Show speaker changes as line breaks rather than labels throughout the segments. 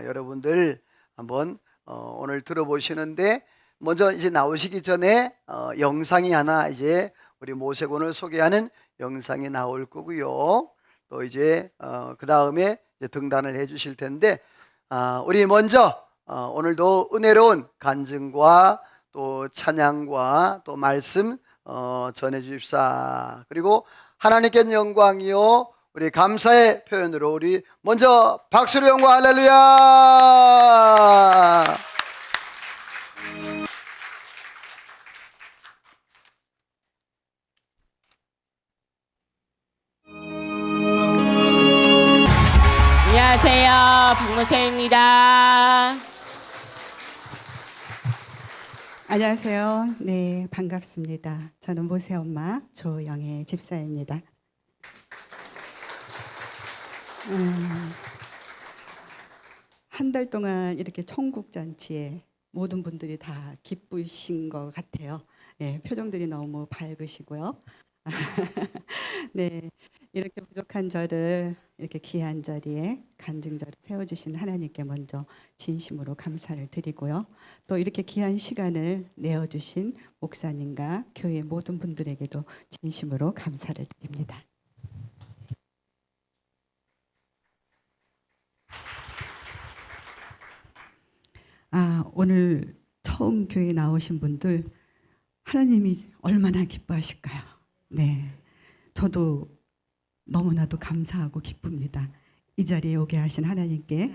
여러분들 한번 오늘 들어보시는데, 먼저 이제 나오시기 전에 영상이 하나, 이제 우리 모세군을 소개하는 영상이 나올 거고요. 또 이제 그 다음에 등단을 해 주실 텐데, 우리 먼저 오늘도 은혜로운 간증과 또 찬양과 또 말씀 전해 주십사. 그리고 하나님께 영광이요, 우리 감사의 표현으로 우리 먼저 박수로 영광, 할렐루야.
안녕하세요, 박모세입니다.
안녕하세요. 네, 반갑습니다. 저는 모세 엄마 조영애 집사입니다. 한 달 동안 이렇게 천국잔치에 모든 분들이 다 기쁘신 것 같아요. 네, 표정들이 너무 밝으시고요. 네, 이렇게 부족한 저를 이렇게 귀한 자리에 간증자로 세워주신 하나님께 먼저 진심으로 감사를 드리고요. 또 이렇게 귀한 시간을 내어주신 목사님과 교회 모든 분들에게도 진심으로 감사를 드립니다. 오늘 처음 교회에 나오신 분들, 하나님이 얼마나 기뻐하실까요? 네, 저도 너무나도 감사하고 기쁩니다. 이 자리에 오게 하신 하나님께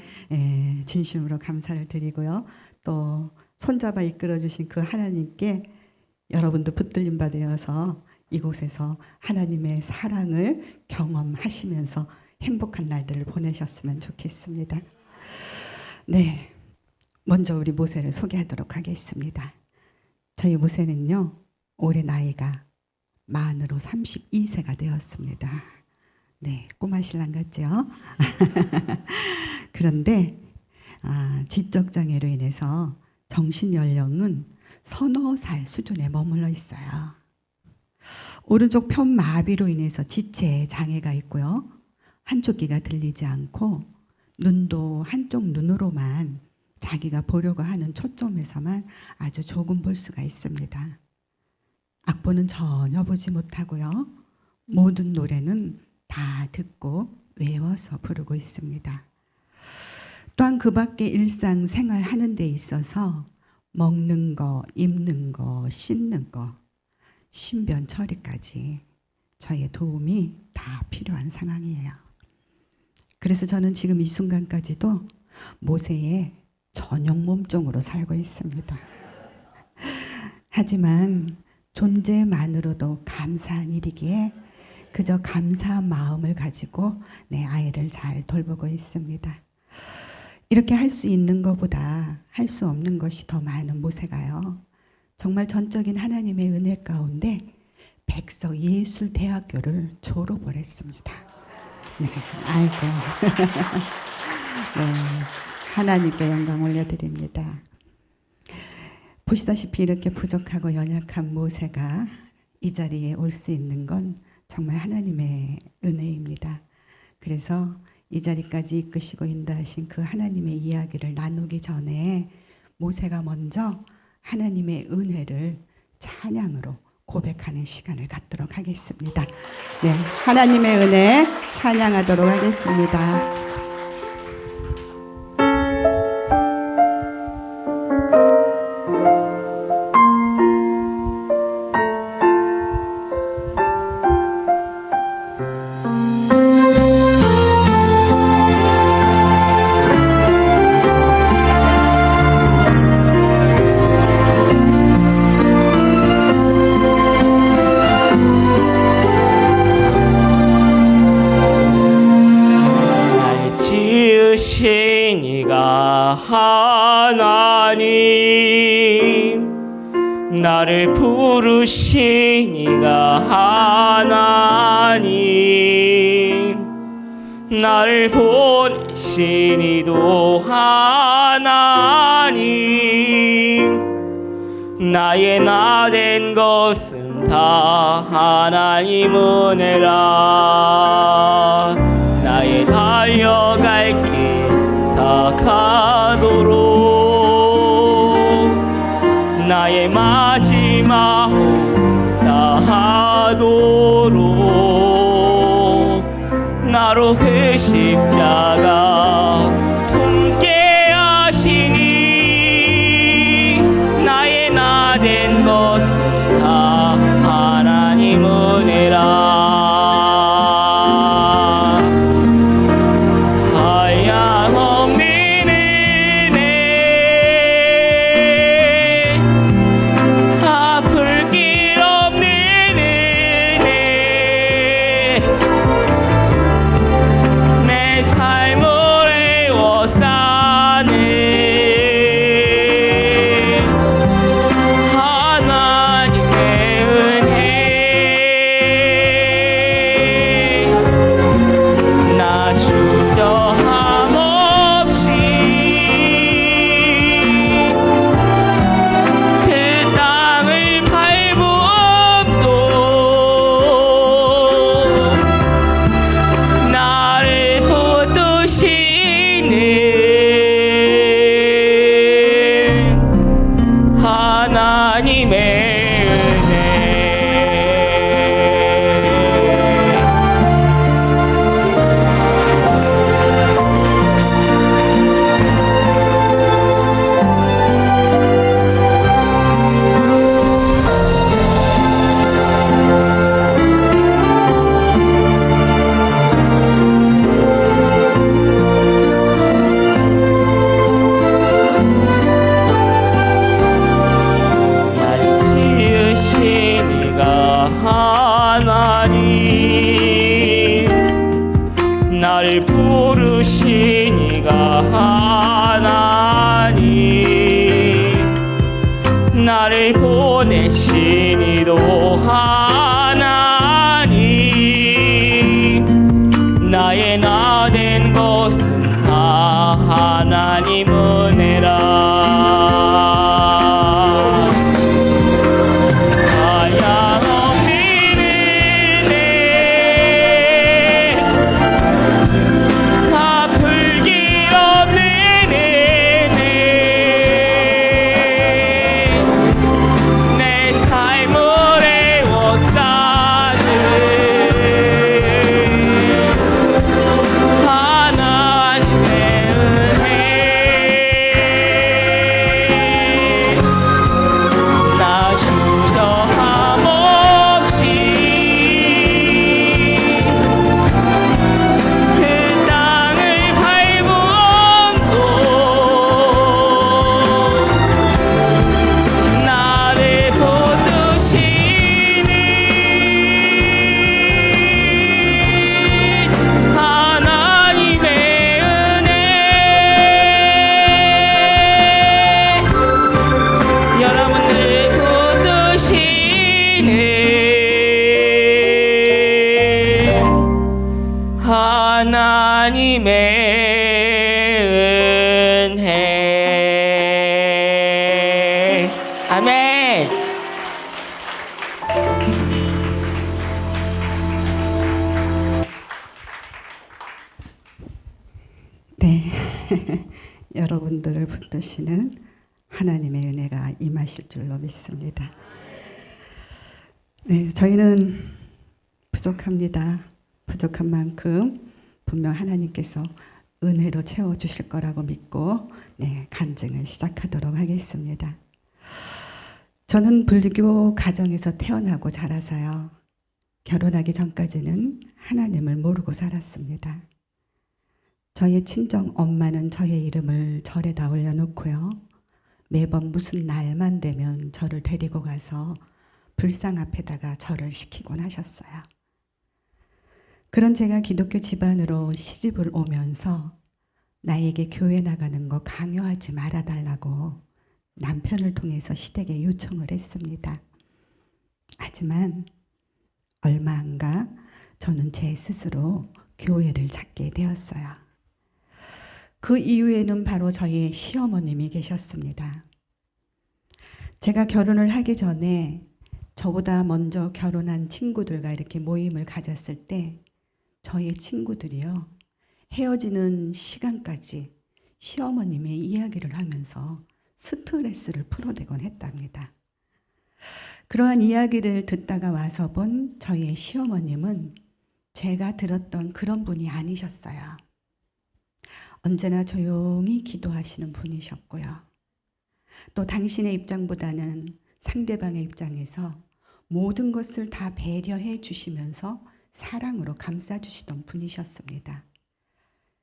진심으로 감사를 드리고요. 또 손잡아 이끌어 주신 그 하나님께 여러분도 붙들림 받으셔서 이곳에서 하나님의 사랑을 경험하시면서 행복한 날들을 보내셨으면 좋겠습니다. 네, 먼저 우리 모세를 소개하도록 하겠습니다. 저희 모세는요, 올해 나이가 만으로 32세가 되었습니다. 네, 꼬마 신랑 같죠? 그런데 지적 장애로 인해서 정신 연령은 서너 살 수준에 머물러 있어요. 오른쪽 편 마비로 인해서 지체 장애가 있고요. 한쪽 귀가 들리지 않고 눈도 한쪽 눈으로만 자기가 보려고 하는 초점에서만 아주 조금 볼 수가 있습니다. 악보는 전혀 보지 못하고요. 모든 노래는 다 듣고 외워서 부르고 있습니다. 또한 그 밖에 일상 생활하는 데 있어서 먹는 거, 입는 거, 씻는 거, 신변 처리까지 저의 도움이 다 필요한 상황이에요. 그래서 저는 지금 이 순간까지도 모세의 전용 몸종으로 살고 있습니다. 하지만 존재만으로도 감사한 일이기에 그저 감사한 마음을 가지고 내 아이를 잘 돌보고 있습니다. 이렇게 할 수 있는 것보다 할 수 없는 것이 더 많은 모세가요, 정말 전적인 하나님의 은혜 가운데 백석예술대학교를 졸업을 했습니다. 네, 아이고. 네, 하나님께 영광 올려드립니다. 보시다시피 이렇게 부족하고 연약한 모세가 이 자리에 올 수 있는 건 정말 하나님의 은혜입니다. 그래서 이 자리까지 이끄시고 인도하신 그 하나님의 이야기를 나누기 전에 모세가 먼저 하나님의 은혜를 찬양으로 고백하는 시간을 갖도록 하겠습니다. 네, 하나님의 은혜 찬양하도록 하겠습니다.
이가 하나님, 나를 부르신 이가 하나님, 나를 보내신 이도 하나님, 나의 나 된 것은 다 하나님 은혜라. 나의 달려갈 길 다 시작하도록 나의 마지막 다하도록 나로 그 십자가 품게 하시니 나의 나 된 것은 다 하나님 은혜라. 한량없는 은혜 갚을 길 없는 은혜 내 삶을 애워싸는 하나님의 은혜 나 주저함 없이 그 땅을 밟음도 나를 붙드시는 하나님의 날 지으신 이가 하나님 나를 부르신 이가 하나님 나를 보내신 이도 하나님 나의 나 된 것은 다 하나님 은혜라. 한량없는 은혜 갚을 길 없는 은혜 내 삶을 애워싸는 하나님의 은혜 나 주저함 없이 그 땅을 밟음도 나를 붙드시는 하나님의 은혜 여러분들 붙드시는 하나님의 은혜. 아멘.
네, 여러분들을 붙드시는 하나님의 은혜가 임하실 줄로 믿습니다. 네, 저희는 부족합니다. 부족한 만큼 분명 하나님께서 은혜로 채워주실 거라고 믿고 간증을 시작하도록 하겠습니다. 저는 불교 가정에서 태어나고 자라서요. 결혼하기 전까지는 하나님을 모르고 살았습니다. 저의 친정 엄마는 저의 이름을 절에다 올려놓고요. 매번 무슨 날만 되면 저를 데리고 가서 불상 앞에다가 절을 시키곤 하셨어요. 그런 제가 기독교 집안으로 시집을 오면서 나에게 교회 나가는 거 강요하지 말아달라고 남편을 통해서 시댁에 요청을 했습니다. 하지만 얼마 안 가 저는 제 스스로 교회를 찾게 되었어요. 그 이후에는 바로 저희 시어머님이 계셨습니다. 제가 결혼을 하기 전에 저보다 먼저 결혼한 친구들과 이렇게 모임을 가졌을 때 저희 친구들이요, 헤어지는 시간까지 시어머님의 이야기를 하면서 스트레스를 풀어내곤 했답니다. 그러한 이야기를 듣다가 와서 본 저희의 시어머님은 제가 들었던 그런 분이 아니셨어요. 언제나 조용히 기도하시는 분이셨고요. 또 당신의 입장보다는 상대방의 입장에서 모든 것을 다 배려해 주시면서 사랑으로 감싸주시던 분이셨습니다.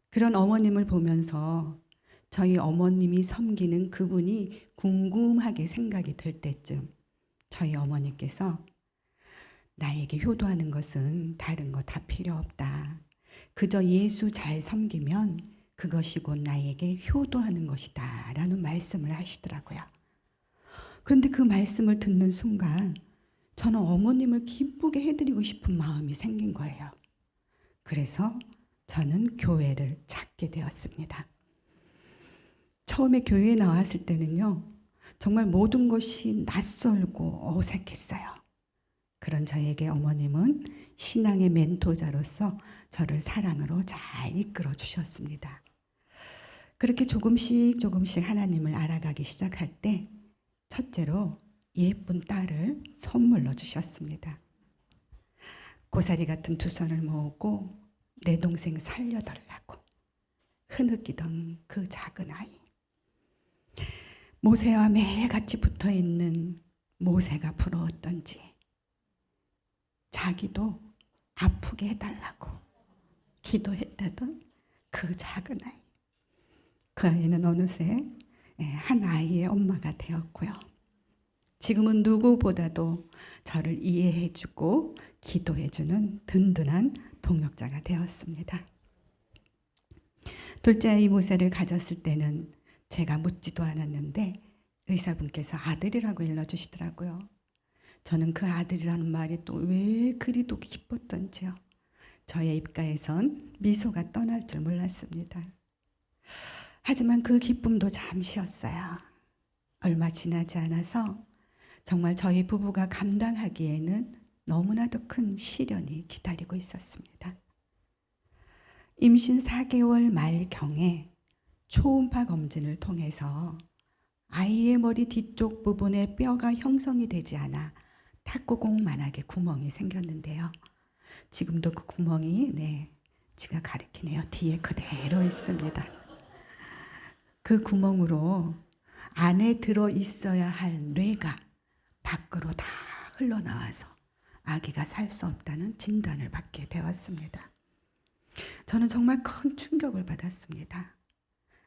그런 어머님을 보면서 저희 어머님이 섬기는 그분이 궁금하게 생각이 들 때쯤 저희 어머니께서 나에게 효도하는 것은 다른 거 다 필요 없다. 그저 예수 잘 섬기면 그것이 곧 나에게 효도하는 것이다 라는 말씀을 하시더라고요. 그런데 그 말씀을 듣는 순간 저는 어머님을 기쁘게 해드리고 싶은 마음이 생긴 거예요. 그래서 저는 교회를 찾게 되었습니다. 처음에 교회에 나왔을 때는요, 정말 모든 것이 낯설고 어색했어요. 그런 저에게 어머님은 신앙의 멘토자로서 저를 사랑으로 잘 이끌어 주셨습니다. 그렇게 조금씩 하나님을 알아가기 시작할 때 첫째로 예쁜 딸을 선물로 주셨습니다. 고사리 같은 두 손을 모으고 내 동생 살려달라고 흐느끼던 그 작은 아이. 모세와 매일같이 붙어있는 모세가 부러웠던지 자기도 아프게 해달라고 기도했다던 그 작은 아이. 그 아이는 어느새 한 아이의 엄마가 되었고요. 지금은 누구보다도 저를 이해해주고 기도해주는 든든한 동역자가 되었습니다. 둘째 아이 모세를 가졌을 때는 제가 묻지도 않았는데 의사분께서 아들이라고 일러주시더라고요. 저는 그 아들이라는 말이 또 왜 그리도 기뻤던지요. 저의 입가에선 미소가 떠날 줄 몰랐습니다. 하지만 그 기쁨도 잠시였어요. 얼마 지나지 않아서 정말 저희 부부가 감당하기에는 너무나도 큰 시련이 기다리고 있었습니다. 임신 4개월 말경에 초음파 검진을 통해서 아이의 머리 뒤쪽 부분에 뼈가 형성이 되지 않아 탁구공만하게 구멍이 생겼는데요. 지금도 그 구멍이 지가 가리키네요. 뒤에 그대로 있습니다. 그 구멍으로 안에 들어 있어야 할 뇌가 밖으로 다 흘러나와서 아기가 살 수 없다는 진단을 받게 되었습니다. 저는 정말 큰 충격을 받았습니다.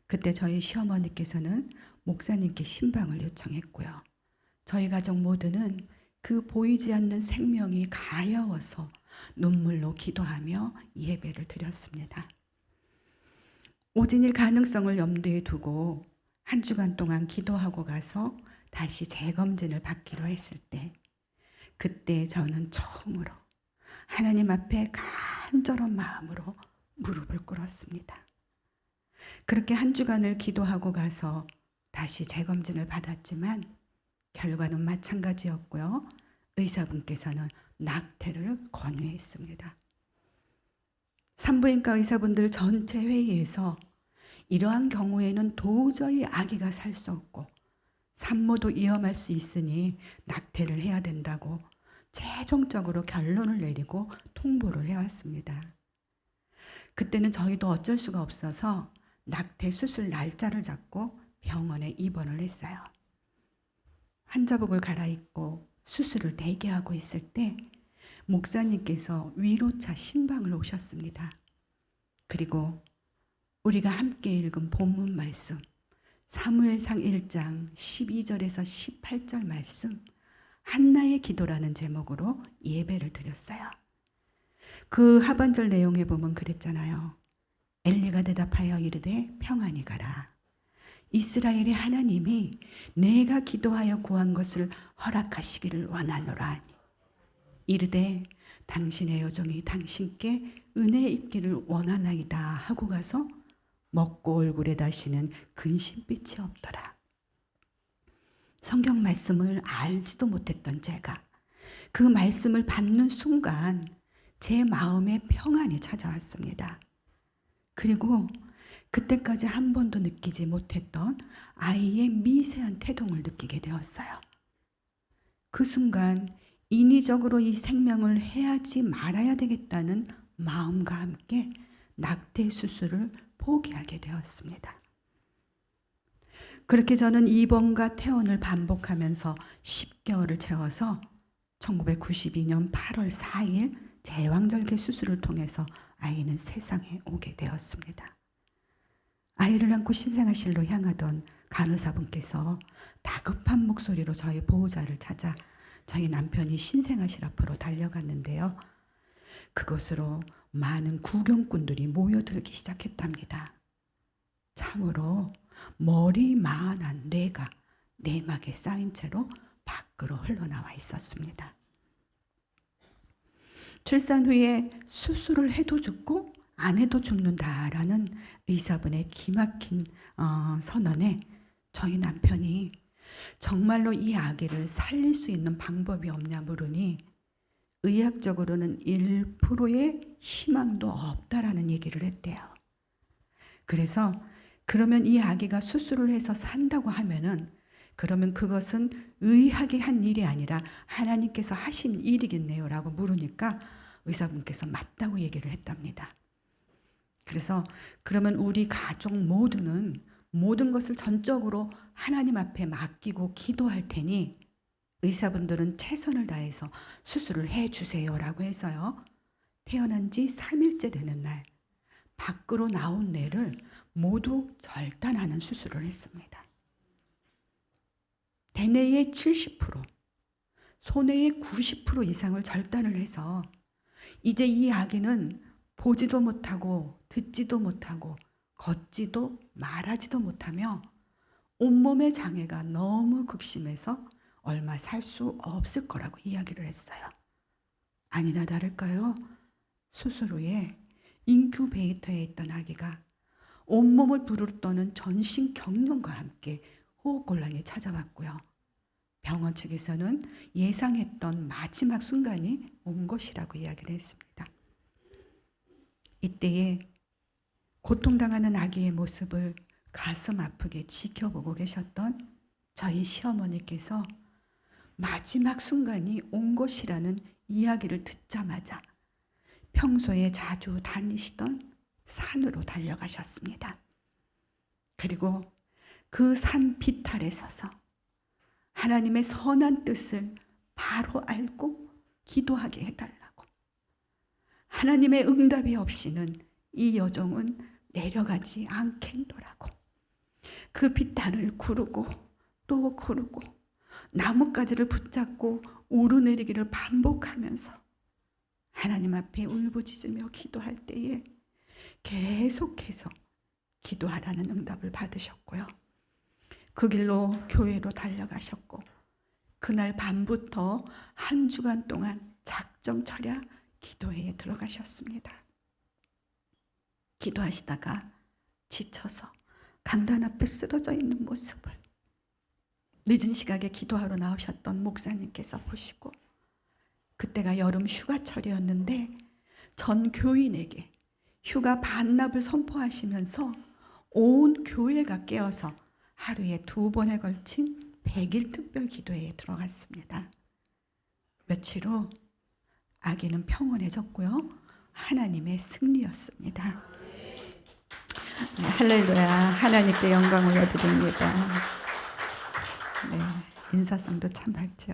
그때 저희 시어머니께서는 목사님께 신방을 요청했고요. 저희 가족 모두는 그 보이지 않는 생명이 가여워서 눈물로 기도하며 예배를 드렸습니다. 오진일 가능성을 염두에 두고 한 주간 동안 기도하고 가서 다시 재검진을 받기로 했을 때 그때 저는 처음으로 하나님 앞에 간절한 마음으로 무릎을 꿇었습니다. 그렇게 한 주간을 기도하고 가서 다시 재검진을 받았지만 결과는 마찬가지였고요. 의사분께서는 낙태를 권유했습니다. 산부인과 의사분들 전체 회의에서 이러한 경우에는 도저히 아기가 살 수 없고 산모도 위험할 수 있으니 낙태를 해야 된다고 최종적으로 결론을 내리고 통보를 해왔습니다. 그때는 저희도 어쩔 수가 없어서 낙태 수술 날짜를 잡고 병원에 입원을 했어요. 환자복을 갈아입고 수술을 대기하고 있을 때 목사님께서 위로차 신방을 오셨습니다. 그리고 우리가 함께 읽은 본문 말씀 사무엘상 1장 12절에서 18절 말씀 한나의 기도라는 제목으로 예배를 드렸어요. 그 하반절 내용에 보면 그랬잖아요. 엘리가 대답하여 이르되 평안히 가라. 이스라엘의 하나님이 내가 기도하여 구한 것을 허락하시기를 원하노라 하니 이르되 당신의 여종이 당신께 은혜 있기를 원하나이다 하고 가서 먹고 얼굴에 다시는 근심빛이 없더라. 성경 말씀을 알지도 못했던 제가 그 말씀을 받는 순간 제 마음에 평안이 찾아왔습니다. 그리고 그때까지 한 번도 느끼지 못했던 아이의 미세한 태동을 느끼게 되었어요. 그 순간 인위적으로 이 생명을 해야지 말아야 되겠다는 마음과 함께 낙태 수술을 포기하게 되었습니다. 그렇게 저는 입원과 퇴원을 반복하면서 10개월을 채워서 1992년 8월 4일 제왕절개 수술을 통해서 아이는 세상에 오게 되었습니다. 아이를 안고 신생아실로 향하던 간호사분께서 다급한 목소리로 저희 보호자를 찾아 저희 남편이 신생아실 앞으로 달려갔는데요. 그곳으로 많은 구경꾼들이 모여들기 시작했답니다. 참으로 머리만한 뇌가 내막에 쌓인 채로 밖으로 흘러나와 있었습니다. 출산 후에 수술을 해도 죽고 안 해도 죽는다라는 의사분의 기막힌 선언에 저희 남편이 정말로 이 아기를 살릴 수 있는 방법이 없냐 물으니 의학적으로는 1%의 희망도 없다라는 얘기를 했대요. 그래서 그러면 이 아기가 수술을 해서 산다고 하면은 그러면 그것은 의학이 한 일이 아니라 하나님께서 하신 일이겠네요 라고 물으니까 의사분께서 맞다고 얘기를 했답니다. 그래서 그러면 우리 가족 모두는 모든 것을 전적으로 하나님 앞에 맡기고 기도할 테니 의사분들은 최선을 다해서 수술을 해주세요 라고 해서요. 태어난 지 3일째 되는 날 밖으로 나온 뇌를 모두 절단하는 수술을 했습니다. 대뇌의 70%, 소뇌의 90% 이상을 절단을 해서 이제 이 아기는 보지도 못하고 듣지도 못하고 걷지도 말하지도 못하며 온몸의 장애가 너무 극심해서 얼마 살 수 없을 거라고 이야기를 했어요. 아니나 다를까요? 수술 후에 인큐베이터에 있던 아기가 온몸을 부르르 떠는 전신 경련과 함께 호흡곤란이 찾아왔고요. 병원 측에서는 예상했던 마지막 순간이 온 것이라고 이야기를 했습니다. 이때에 고통당하는 아기의 모습을 가슴 아프게 지켜보고 계셨던 저희 시어머니께서 마지막 순간이 온 것이라는 이야기를 듣자마자 평소에 자주 다니시던 산으로 달려가셨습니다. 그리고 그 산 비탈에 서서 하나님의 선한 뜻을 바로 알고 기도하게 해달라고. 하나님의 응답이 없이는 이 여종은 내려가지 않겠노라고. 그 비탈을 구르고 또 구르고 나뭇가지를 붙잡고 오르내리기를 반복하면서 하나님 앞에 울부짖으며 기도할 때에 계속해서 기도하라는 응답을 받으셨고요. 그 길로 교회로 달려가셨고 그날 밤부터 한 주간 동안 작정 철야 기도회에 들어가셨습니다. 기도하시다가 지쳐서 강단 앞에 쓰러져 있는 모습을 늦은 시각에 기도하러 나오셨던 목사님께서 보시고 그때가 여름 휴가철이었는데 전 교인에게 휴가 반납을 선포하시면서 온 교회가 깨어서 하루에 2번에 걸친 100일 특별 기도회에 들어갔습니다. 며칠 후 아기는 평온해졌고요. 하나님의 승리였습니다. 네, 할렐루야. 하나님께 영광 올려드립니다. 네, 인사성도 참 밝죠.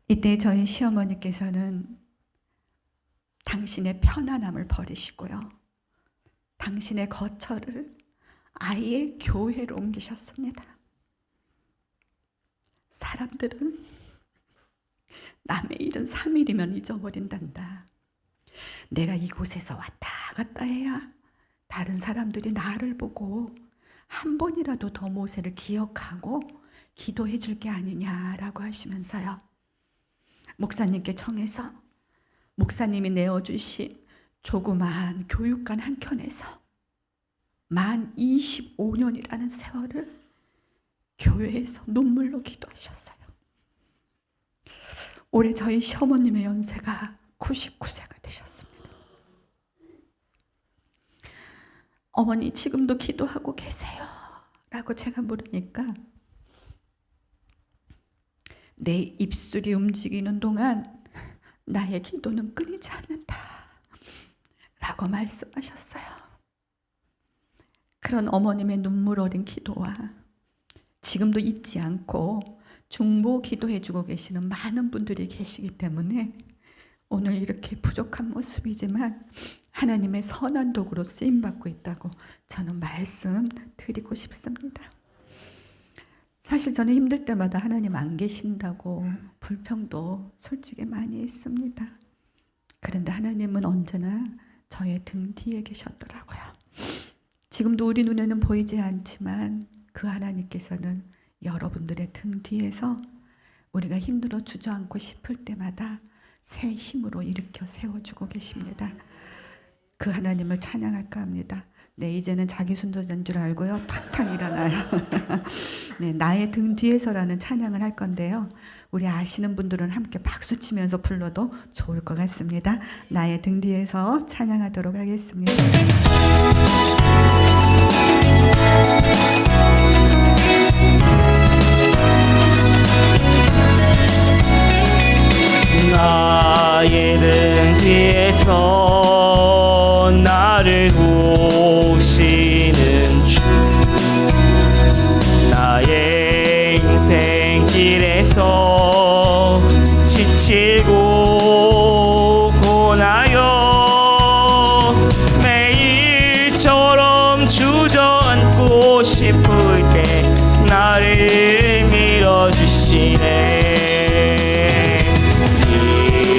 이때 저희 시어머니께서는 당신의 편안함을 버리시고요. 당신의 거처를 아이의 교회로 옮기셨습니다. 사람들은 남의 일은 3일이면 잊어버린단다. 내가 이곳에서 왔다 갔다 해야 다른 사람들이 나를 보고 한 번이라도 더 모세를 기억하고 기도해 줄 게 아니냐라고 하시면서요. 목사님께 청해서 목사님이 내어주신 조그마한 교육관 한켠에서 만 25년이라는 세월을 교회에서 눈물로 기도하셨어요. 올해 저희 시어머님의 연세가 99세가 되셨습니다. 어머니 지금도 기도하고 계세요? 라고 제가 물으니까 내 입술이 움직이는 동안 나의 기도는 끊이지 않는다 라고 말씀하셨어요. 그런 어머님의 눈물 어린 기도와 지금도 잊지 않고 중보 기도해주고 계시는 많은 분들이 계시기 때문에 오늘 이렇게 부족한 모습이지만 하나님의 선한 도구로 쓰임받고 있다고 저는 말씀드리고 싶습니다. 사실 저는 힘들 때마다 하나님 안 계신다고 불평도 솔직히 많이 했습니다. 그런데 하나님은 언제나 저의 등 뒤에 계셨더라고요. 지금도 우리 눈에는 보이지 않지만 그 하나님께서는 여러분들의 등 뒤에서 우리가 힘들어 주저앉고 싶을 때마다 새 힘으로 일으켜 세워주고 계십니다. 그 하나님을 찬양할까 합니다. 네, 이제는 자기 순도자인 줄 알고요. 탁탁 일어나요. 네, 나의 등 뒤에서라는 찬양을 할 건데요. 우리 아시는 분들은 함께 박수 치면서 불러도 좋을 것 같습니다. 나의 등 뒤에서 찬양하도록 하겠습니다.
나의 등 뒤에서 나를 도우시는 주, 나의 인생 길에서 지치고 고나요 매일처럼 주저앉고 싶을 때 나를 밀어주시네.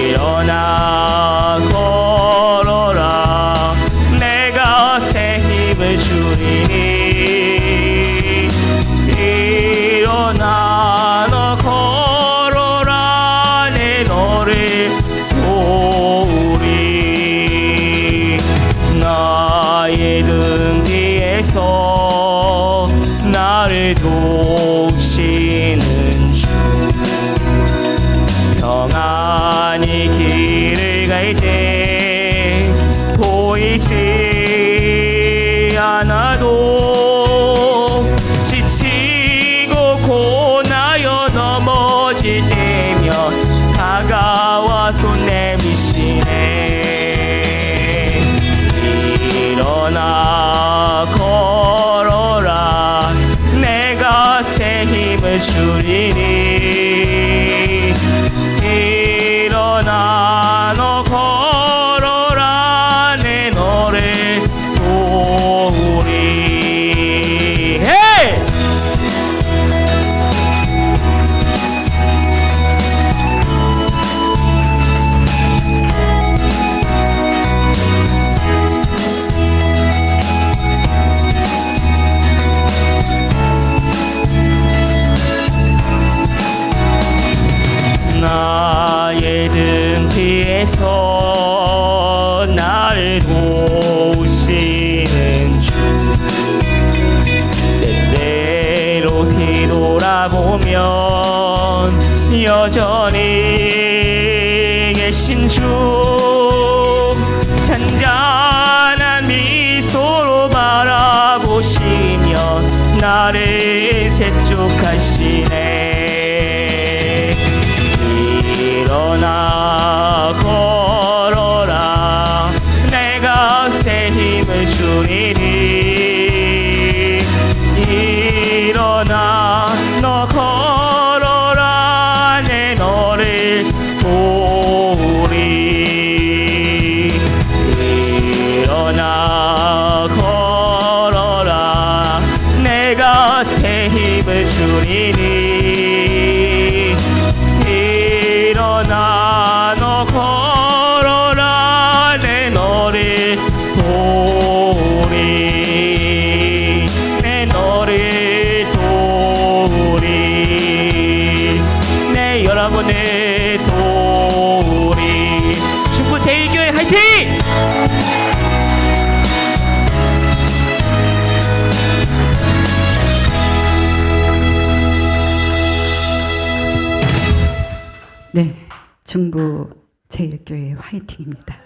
일어나 걸어라 내가 새 힘을 주리니. 일어나 너 걸어라 내 너를 도우리. 나의 등 뒤에서 나를 도우시는 주, 평안히 길을 갈 때 보이지 않아도 지치고 고나여 넘어질 때면 다가와 손 내미시네. 일어나 걸어라 내가 새 힘을 주리니. 일어나 너 걸어라 내 너를 도우리. 헤이! 나의 등 뒤에서 나를 도우시는 주, 때때로 뒤돌아보면 여전히 계신 주, 잔잔한 미소로 바라보시며 나를 재촉하시네. 일어나 걸어라 내가 새 힘을 주리니. 일어나 너 걸어라 내 너를 도우리. 일어나 걸어라 내가 새 힘을 주리니. 일어나 너 걸어라 내 너를 도우리. 내 너를 도우리. 내 여러분을 도우리. 중부 제1교회 화이팅!
네, 중부 제1교회 화이팅입니다.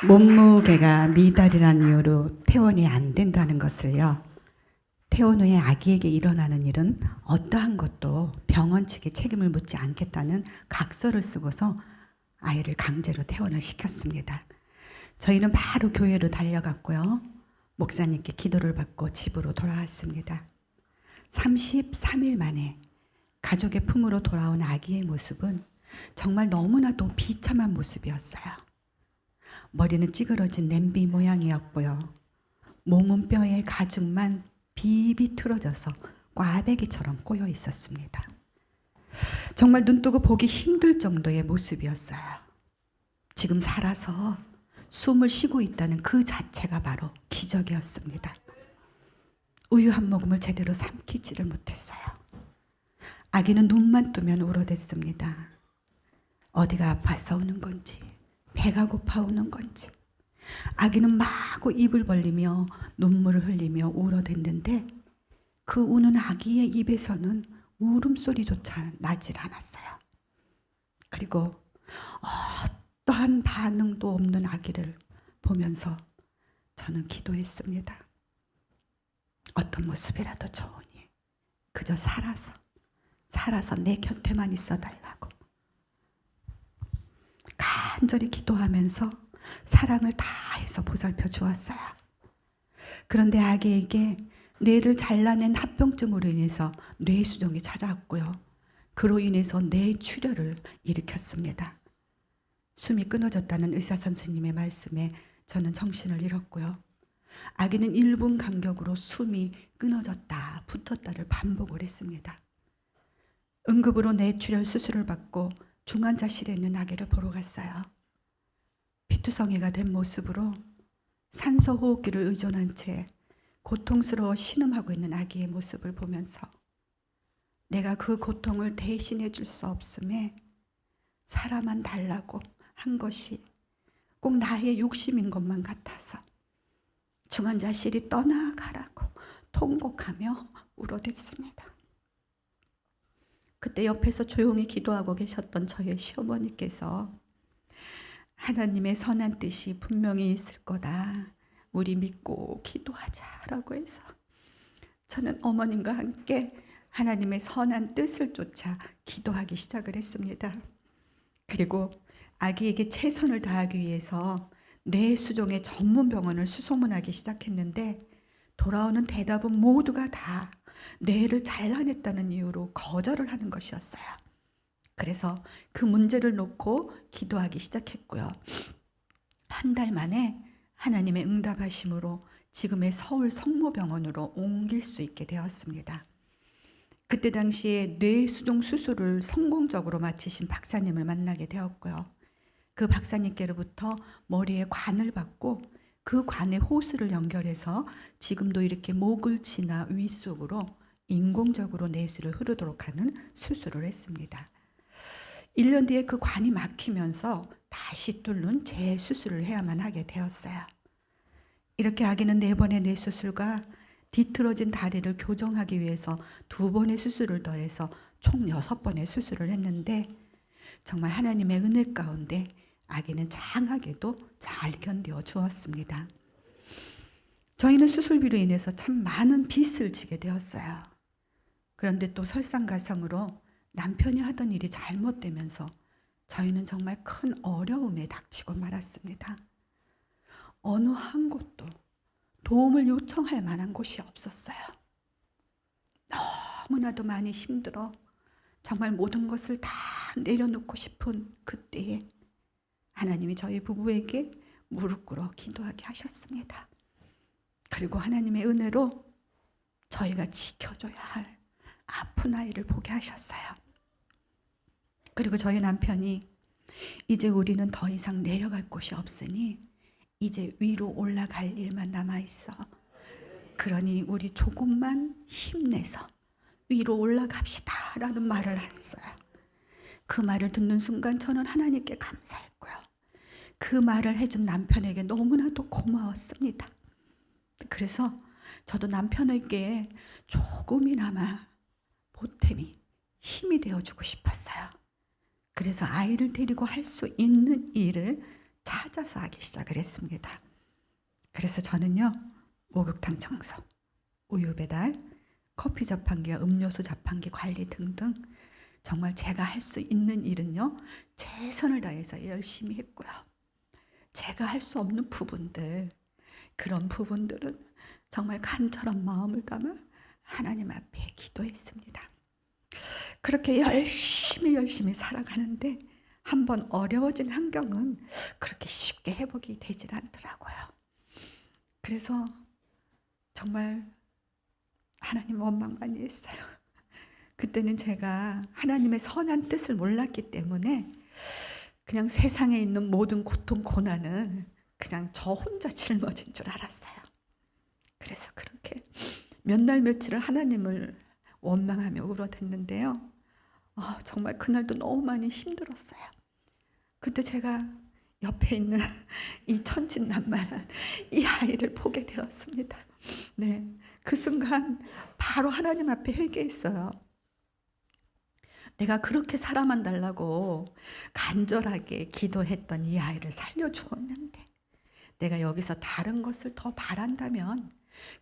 몸무게가 미달이라는 이유로 퇴원이 안 된다는 것을요. 퇴원 후에 아기에게 일어나는 일은 어떠한 것도 병원 측에 책임을 묻지 않겠다는 각서를 쓰고서 아이를 강제로 퇴원을 시켰습니다. 저희는 바로 교회로 달려갔고요. 목사님께 기도를 받고 집으로 돌아왔습니다. 33일 만에 가족의 품으로 돌아온 아기의 모습은 정말 너무나도 비참한 모습이었어요. 머리는 찌그러진 냄비 모양이었고요. 몸은 뼈에 가죽만 비비 틀어져서 꽈배기처럼 꼬여 있었습니다. 정말 눈뜨고 보기 힘들 정도의 모습이었어요. 지금 살아서 숨을 쉬고 있다는 그 자체가 바로 기적이었습니다. 우유 한 모금을 제대로 삼키지를 못했어요. 아기는 눈만 뜨면 울어댔습니다. 어디가 아파서 우는 건지, 배가 고파 우는 건지. 아기는 마구 입을 벌리며 눈물을 흘리며 울어댔는데 그 우는 아기의 입에서는 울음소리조차 나질 않았어요. 그리고 어떠한 반응도 없는 아기를 보면서 저는 기도했습니다. 어떤 모습이라도 좋으니 그저 살아서 내 곁에만 있어달라고 간절히 기도하면서 사랑을 다해서 보살펴 주었어요. 그런데 아기에게 뇌를 잘라낸 합병증으로 인해서 뇌수종이 찾아왔고요. 그로 인해서 뇌출혈을 일으켰습니다. 숨이 끊어졌다는 의사 선생님의 말씀에 저는 정신을 잃었고요. 아기는 1분 간격으로 숨이 끊어졌다 붙었다를 반복을 했습니다. 응급으로 뇌출혈 수술을 받고 중환자실에 있는 아기를 보러 갔어요. 피투성이가 된 모습으로 산소 호흡기를 의존한 채 고통스러워 신음하고 있는 아기의 모습을 보면서 내가 그 고통을 대신해 줄 수 없음에 살아만 달라고 한 것이 꼭 나의 욕심인 것만 같아서 중환자실이 떠나가라고 통곡하며 울어댔습니다. 그때 옆에서 조용히 기도하고 계셨던 저의 시어머니께서 하나님의 선한 뜻이 분명히 있을 거다. 우리 믿고 기도하자라고 해서 저는 어머님과 함께 하나님의 선한 뜻을 쫓아 기도하기 시작을 했습니다. 그리고 아기에게 최선을 다하기 위해서 뇌수종의 전문 병원을 수소문하기 시작했는데 돌아오는 대답은 모두가 다 뇌를 잘라냈다는 이유로 거절을 하는 것이었어요. 그래서 그 문제를 놓고 기도하기 시작했고요. 한 달 만에 하나님의 응답하심으로 지금의 서울 성모병원으로 옮길 수 있게 되었습니다. 그때 당시에 뇌수종 수술을 성공적으로 마치신 박사님을 만나게 되었고요. 그 박사님께로부터 머리에 관을 받고 그 관에 호스를 연결해서 지금도 이렇게 목을 지나 위 속으로 인공적으로 내수를 흐르도록 하는 수술을 했습니다. 1년 뒤에 그 관이 막히면서 다시 뚫는 재수술을 해야만 하게 되었어요. 이렇게 아기는 4번의 뇌수술과 뒤틀어진 다리를 교정하기 위해서 2번의 수술을 더해서 총 6번의 수술을 했는데 정말 하나님의 은혜 가운데 아기는 장하게도 잘 견뎌 주었습니다. 저희는 수술비로 인해서 참 많은 빚을 지게 되었어요. 그런데 또 설상가상으로 남편이 하던 일이 잘못되면서 저희는 정말 큰 어려움에 닥치고 말았습니다. 어느 한 곳도 도움을 요청할 만한 곳이 없었어요. 너무나도 많이 힘들어 정말 모든 것을 다 내려놓고 싶은 그때에 하나님이 저희 부부에게 무릎 꿇어 기도하게 하셨습니다. 그리고 하나님의 은혜로 저희가 지켜줘야 할 아픈 아이를 보게 하셨어요. 그리고 저희 남편이 이제 우리는 더 이상 내려갈 곳이 없으니 이제 위로 올라갈 일만 남아있어. 그러니 우리 조금만 힘내서 위로 올라갑시다 라는 말을 했어요. 그 말을 듣는 순간 저는 하나님께 감사했고요. 그 말을 해준 남편에게 너무나도 고마웠습니다. 그래서 저도 남편에게 조금이나마 보탬이 힘이 되어주고 싶었어요. 그래서 아이를 데리고 할 수 있는 일을 찾아서 하기 시작을 했습니다. 그래서 저는요, 목욕탕 청소, 우유 배달, 커피 자판기와 음료수 자판기 관리 등등 정말 제가 할 수 있는 일은요, 최선을 다해서 열심히 했고요. 제가 할 수 없는 부분들, 그런 부분들은 정말 간절한 마음을 담아 하나님 앞에 기도했습니다. 그렇게 열심히 살아가는데 한번 어려워진 환경은 그렇게 쉽게 회복이 되질 않더라고요. 그래서 정말 하나님 원망 많이 했어요. 그때는 제가 하나님의 선한 뜻을 몰랐기 때문에 그냥 세상에 있는 모든 고통, 고난은 그냥 저 혼자 짊어진 줄 알았어요. 그래서 그렇게 몇 날 며칠을 하나님을 원망하며 울어댔는데요. 정말 그날도 너무 많이 힘들었어요. 그때 제가 옆에 있는 이 천진난만한 이 아이를 보게 되었습니다. 네, 그 순간 바로 하나님 앞에 회개했어요. 내가 그렇게 사람만 달라고 간절하게 기도했던 이 아이를 살려주었는데 내가 여기서 다른 것을 더 바란다면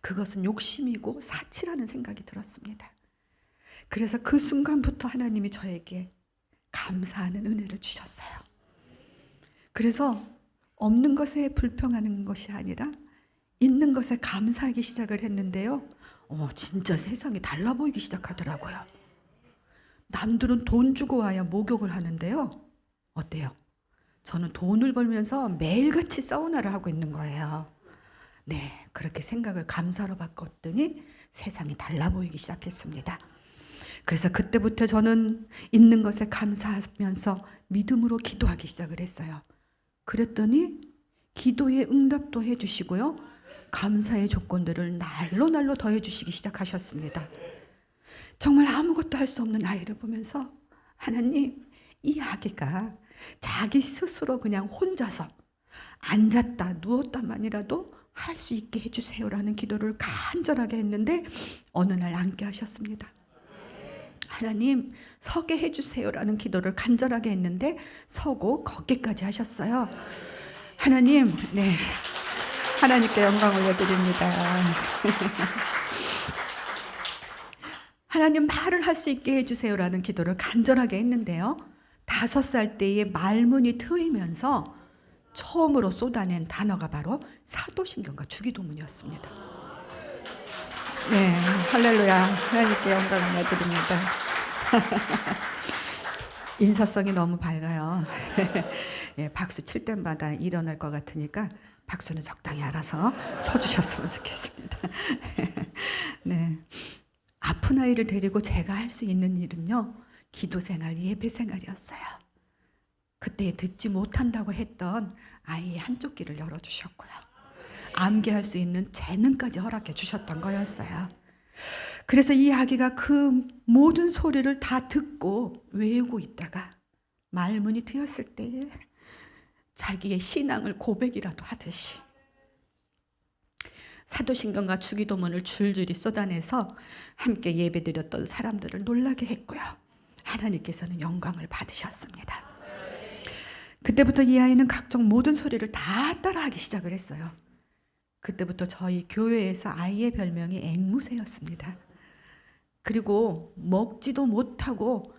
그것은 욕심이고 사치라는 생각이 들었습니다. 그래서 그 순간부터 하나님이 저에게 감사하는 은혜를 주셨어요. 그래서 없는 것에 불평하는 것이 아니라 있는 것에 감사하기 시작을 했는데요. 진짜 세상이 달라 보이기 시작하더라고요. 남들은 돈 주고 와야 목욕을 하는데요. 어때요? 저는 돈을 벌면서 매일같이 사우나를 하고 있는 거예요. 네, 그렇게 생각을 감사로 바꿨더니 세상이 달라 보이기 시작했습니다. 그래서 그때부터 저는 있는 것에 감사하면서 믿음으로 기도하기 시작을 했어요. 그랬더니 기도의 응답도 해주시고요. 감사의 조건들을 날로 더해주시기 시작하셨습니다. 정말 아무것도 할 수 없는 아이를 보면서 하나님, 이 아기가 자기 스스로 그냥 혼자서 앉았다 누웠다만이라도 할 수 있게 해주세요라는 기도를 간절하게 했는데 어느 날 앉게 하셨습니다. 하나님, 서게 해주세요라는 기도를 간절하게 했는데 서고 걷기까지 하셨어요. 하나님, 네, 하나님께 영광 올려드립니다. 하나님, 말을 할 수 있게 해주세요라는 기도를 간절하게 했는데요. 5살 때에 말문이 트이면서 처음으로 쏟아낸 단어가 바로 사도신경과 주기도문이었습니다. 네, 할렐루야. 하나님께 영광 올려드립니다. 인사성이 너무 밝아요. 예, 박수 칠 때마다 일어날 것 같으니까 박수는 적당히 알아서 쳐주셨으면 좋겠습니다. 네, 아픈 아이를 데리고 제가 할 수 있는 일은요, 기도 생활, 예배 생활이었어요. 그때 듣지 못한다고 했던 아이의 한쪽 귀를 열어주셨고요. 암기할 수 있는 재능까지 허락해 주셨던 거였어요. 그래서 이 아기가 그 모든 소리를 다 듣고 외우고 있다가 말문이 트였을 때에 자기의 신앙을 고백이라도 하듯이 사도신경과 주기도문을 줄줄이 쏟아내서 함께 예배드렸던 사람들을 놀라게 했고요. 하나님께서는 영광을 받으셨습니다. 그때부터 이 아이는 각종 모든 소리를 다 따라하기 시작을 했어요. 그때부터 저희 교회에서 아이의 별명이 앵무새였습니다. 그리고 먹지도 못하고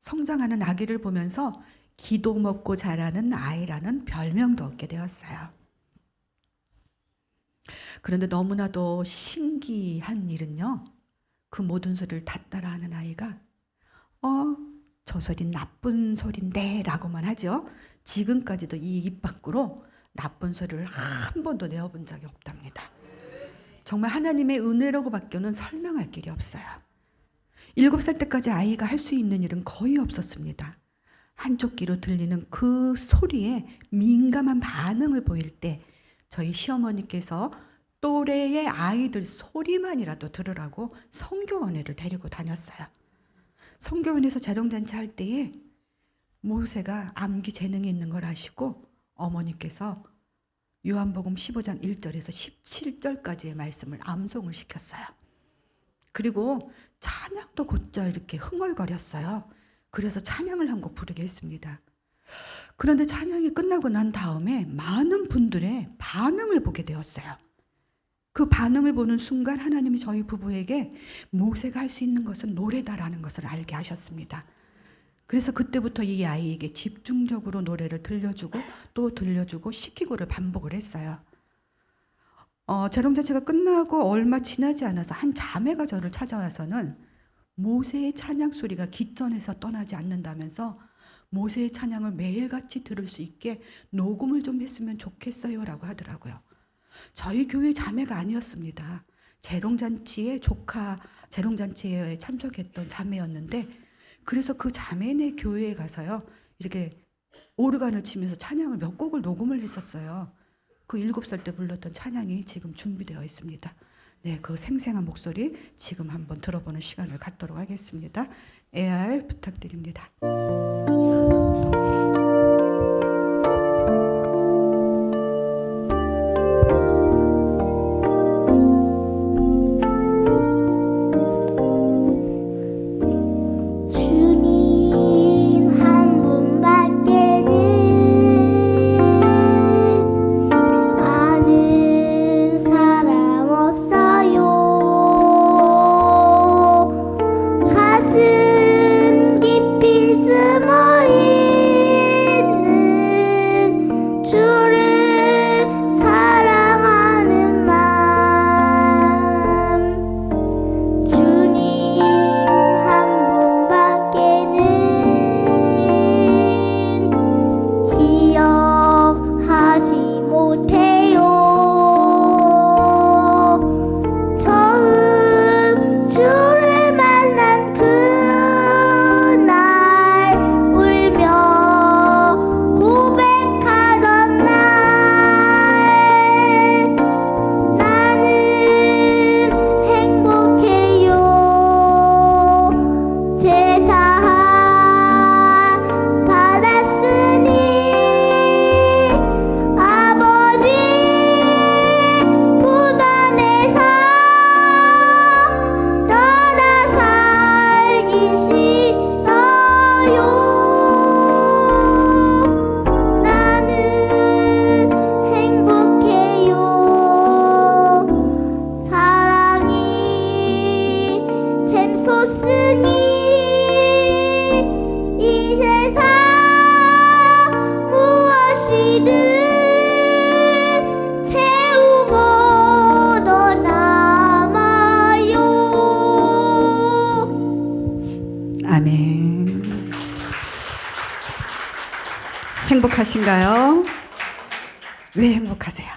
성장하는 아기를 보면서 기도 먹고 자라는 아이라는 별명도 얻게 되었어요. 그런데 너무나도 신기한 일은요, 그 모든 소리를 다 따라하는 아이가 저 소린 나쁜 소린데 라고만 하죠. 지금까지도 이 입 밖으로 나쁜 소리를 한 번도 내어본 적이 없답니다. 정말 하나님의 은혜라고 밖에는 설명할 길이 없어요. 7살 때까지 아이가 할 수 있는 일은 거의 없었습니다. 한쪽 귀로 들리는 그 소리에 민감한 반응을 보일 때 저희 시어머니께서 또래의 아이들 소리만이라도 들으라고 성교원회를 데리고 다녔어요. 성교원에서 재롱잔치 할 때에 모세가 암기 재능이 있는 걸 아시고 어머니께서 요한복음 15장 1절에서 17절까지의 말씀을 암송을 시켰어요. 그리고 찬양도 곧잘 이렇게 흥얼거렸어요. 그래서 찬양을 한 곡 부르게 했습니다. 그런데 찬양이 끝나고 난 다음에 많은 분들의 반응을 보게 되었어요. 그 반응을 보는 순간 하나님이 저희 부부에게 모세가 할 수 있는 것은 노래다라는 것을 알게 하셨습니다. 그래서 그때부터 이 아이에게 집중적으로 노래를 들려주고 또 들려주고 시키고를 반복을 했어요. 재롱잔치가 끝나고 얼마 지나지 않아서 한 자매가 저를 찾아와서는 모세의 찬양 소리가 기전에서 떠나지 않는다면서 모세의 찬양을 매일같이 들을 수 있게 녹음을 좀 했으면 좋겠어요 라고 하더라고요. 저희 교회 자매가 아니었습니다. 재롱잔치에 재롱잔치에 참석했던 자매였는데, 그래서 그 자매네 교회에 가서요 이렇게 오르간을 치면서 찬양을 몇 곡을 녹음을 했었어요. 그 7살 때 불렀던 찬양이 지금 준비되어 있습니다. 네, 그 생생한 목소리 지금 한번 들어보는 시간을 갖도록 하겠습니다. AR 부탁드립니다.
주님 한 분밖에는 아는 사람 없어요. 가슴 깊이 숨어 있는 주를 사랑하는 마음. 주님 한 분밖에는 기억하지 못해요. 처음 주를 만난 그날 울며 고백하던 날 나는 행복해요. 제사함 받았으니 아버지 품 안에서 떠나 살기 싫어요. 나는 행복해요. 사랑이 샘솟으니 이 세상 무엇이든 채우고 떠남아요.
아멘. 행복하신가요? 왜 행복하세요?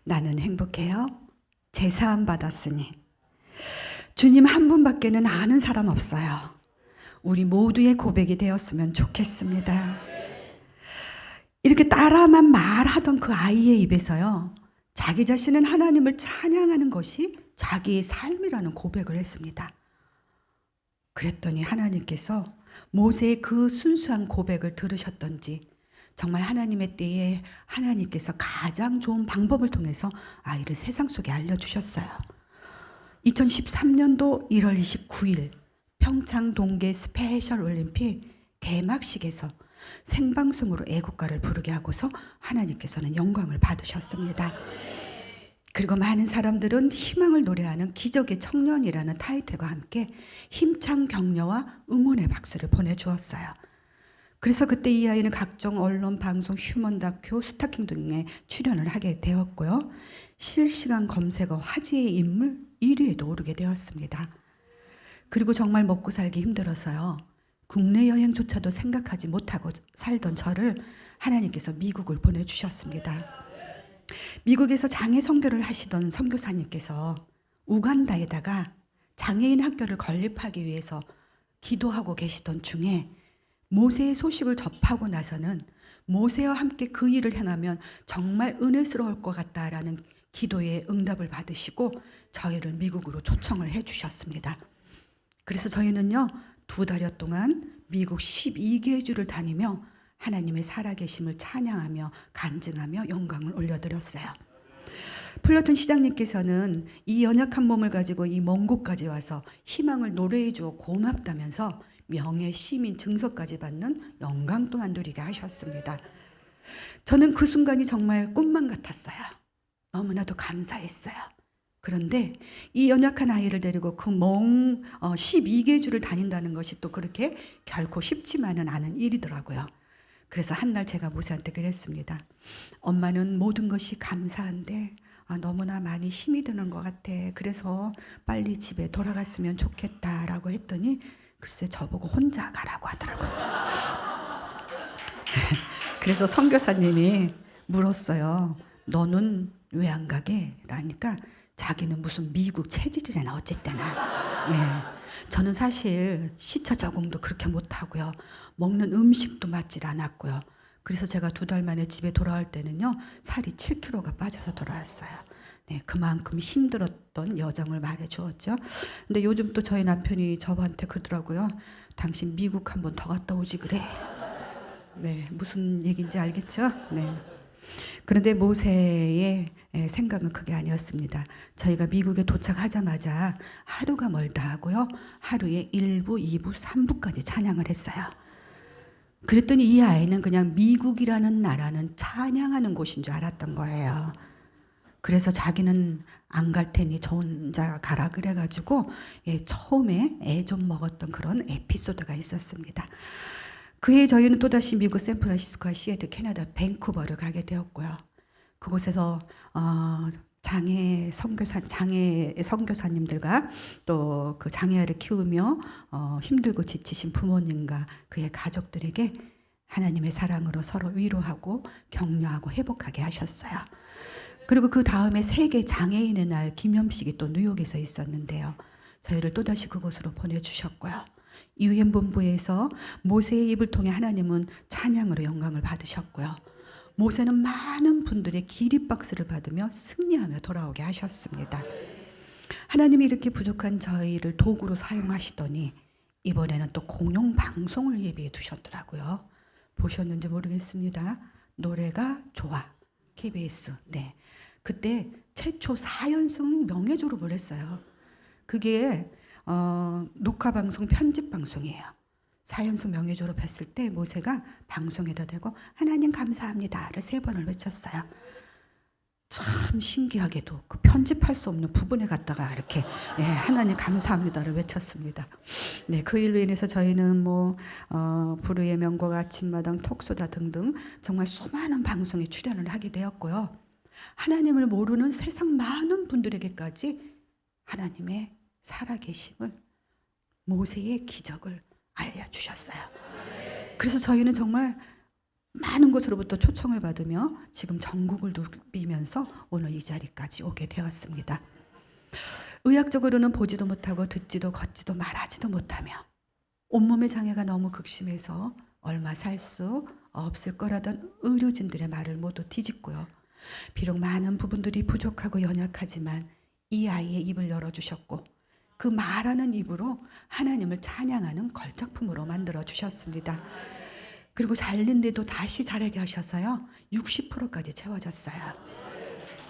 나는 행복해요. 제사함 받았으니. 주님 한 분밖에는 아는 사람 없어요. 우리 모두의 고백이 되었으면 좋겠습니다. 이렇게 따라만 말하던 그 아이의 입에서요, 자기 자신은 하나님을 찬양하는 것이 자기의 삶이라는 고백을 했습니다. 그랬더니 하나님께서 모세의 그 순수한 고백을 들으셨던지 정말 하나님의 때에 하나님께서 가장 좋은 방법을 통해서 아이를 세상 속에 알려주셨어요. 2013년도 1월 29일 평창 동계 스페셜 올림픽 개막식에서 생방송으로 애국가를 부르게 하고서 하나님께서는 영광을 받으셨습니다. 그리고 많은 사람들은 희망을 노래하는 기적의 청년이라는 타이틀과 함께 힘찬 격려와 응원의 박수를 보내주었어요. 그래서 그때 이 아이는 각종 언론, 방송, 휴먼 다큐, 스타킹 등에 출연을 하게 되었고요. 실시간 검색어 화제의 인물 1위에도 오르게 되었습니다. 그리고 정말 먹고 살기 힘들어서요, 국내 여행조차도 생각하지 못하고 살던 저를 하나님께서 미국을 보내주셨습니다. 미국에서 장애 선교를 하시던 선교사님께서 우간다에다가 장애인 학교를 건립하기 위해서 기도하고 계시던 중에 모세의 소식을 접하고 나서는 모세와 함께 그 일을 행하면 정말 은혜스러울 것 같다라는 기도에 응답을 받으시고 저희를 미국으로 초청을 해 주셨습니다. 그래서 저희는요 2달여 동안 미국 12개 주를 다니며 하나님의 살아계심을 찬양하며 간증하며 영광을 올려드렸어요. 플러튼 시장님께서는 이 연약한 몸을 가지고 이 먼 곳까지 와서 희망을 노래해 주어 고맙다면서 명예, 시민 증서까지 받는 영광 또한 누리게 하셨습니다. 저는 그 순간이 정말 꿈만 같았어요. 너무나도 감사했어요. 그런데 이 연약한 아이를 데리고 그 12개 주를 다닌다는 것이 또 그렇게 결코 쉽지만은 않은 일이더라고요. 그래서 한 날 제가 모세한테 그랬습니다. 엄마는 모든 것이 감사한데 너무나 많이 힘이 드는 것 같아. 그래서 빨리 집에 돌아갔으면 좋겠다라고 했더니 글쎄 저보고 혼자 가라고 하더라고요. 그래서 선교사님이 물었어요. 너는 왜 안 가게? 라니까 자기는 무슨 미국 체질이래나 어쨌대나. 예. 저는 사실 시차 적응도 그렇게 못하고요. 먹는 음식도 맞질 않았고요. 그래서 제가 2달 만에 집에 돌아올 때는요. 살이 7kg가 빠져서 돌아왔어요. 네, 그만큼 힘들었던 여정을 말해 주었죠. 근데 요즘 또 저희 남편이 저한테 그러더라고요. 당신 미국 한번 더 갔다 오지 그래. 네, 무슨 얘기인지 알겠죠? 네. 그런데 모세의 생각은 그게 아니었습니다. 저희가 미국에 도착하자마자 하루가 멀다 하고요. 하루에 1부, 2부, 3부까지 찬양을 했어요. 그랬더니 이 아이는 그냥 미국이라는 나라는 찬양하는 곳인 줄 알았던 거예요. 그래서 자기는 안 갈 테니 저 혼자 가라 그래가지고 처음에 애 좀 먹었던 그런 에피소드가 있었습니다. 그해 저희는 또다시 미국 샌프란시스코와 시애틀, 캐나다 밴쿠버를 가게 되었고요. 그곳에서 장애 선교사님들과 또 그 장애아를 키우며 힘들고 지치신 부모님과 그의 가족들에게 하나님의 사랑으로 서로 위로하고 격려하고 회복하게 하셨어요. 그리고 그 다음에 세계 장애인의 날 기념식이 또 뉴욕에서 있었는데요. 저희를 또다시 그곳으로 보내주셨고요. 유엔 본부에서 모세의 입을 통해 하나님은 찬양으로 영광을 받으셨고요. 모세는 많은 분들의 기립박수를 받으며 승리하며 돌아오게 하셨습니다. 하나님이 이렇게 부족한 저희를 도구로 사용하시더니 이번에는 또 공영 방송을 예비해 두셨더라고요. 보셨는지 모르겠습니다. 노래가 좋아. KBS. 네. 그때 최초 4연승 명예 졸업을 했어요. 그게 녹화 방송 편집 방송이에요. 4연승 명예 졸업했을 때 모세가 방송에다 대고 하나님 감사합니다를 3번을 외쳤어요. 참 신기하게도 그 편집할 수 없는 부분에 갖다가 이렇게 하나님 감사합니다를 외쳤습니다. 네, 그 일로 인해서 저희는 불후의 명곡, 아침마당, 톡소다 등등 정말 수많은 방송에 출연을 하게 되었고요. 하나님을 모르는 세상 많은 분들에게까지 하나님의 살아계심을, 모세의 기적을 알려주셨어요. 그래서 저희는 정말 많은 곳으로부터 초청을 받으며 지금 전국을 누비면서 오늘 이 자리까지 오게 되었습니다. 의학적으로는 보지도 못하고 듣지도 걷지도 말하지도 못하며 온몸의 장애가 너무 극심해서 얼마 살 수 없을 거라던 의료진들의 말을 모두 뒤집고요. 비록 많은 부분들이 부족하고 연약하지만 이 아이의 입을 열어주셨고 그 말하는 입으로 하나님을 찬양하는 걸작품으로 만들어주셨습니다. 그리고 잘린데도 다시 자라게 하셔서요. 60%까지 채워졌어요.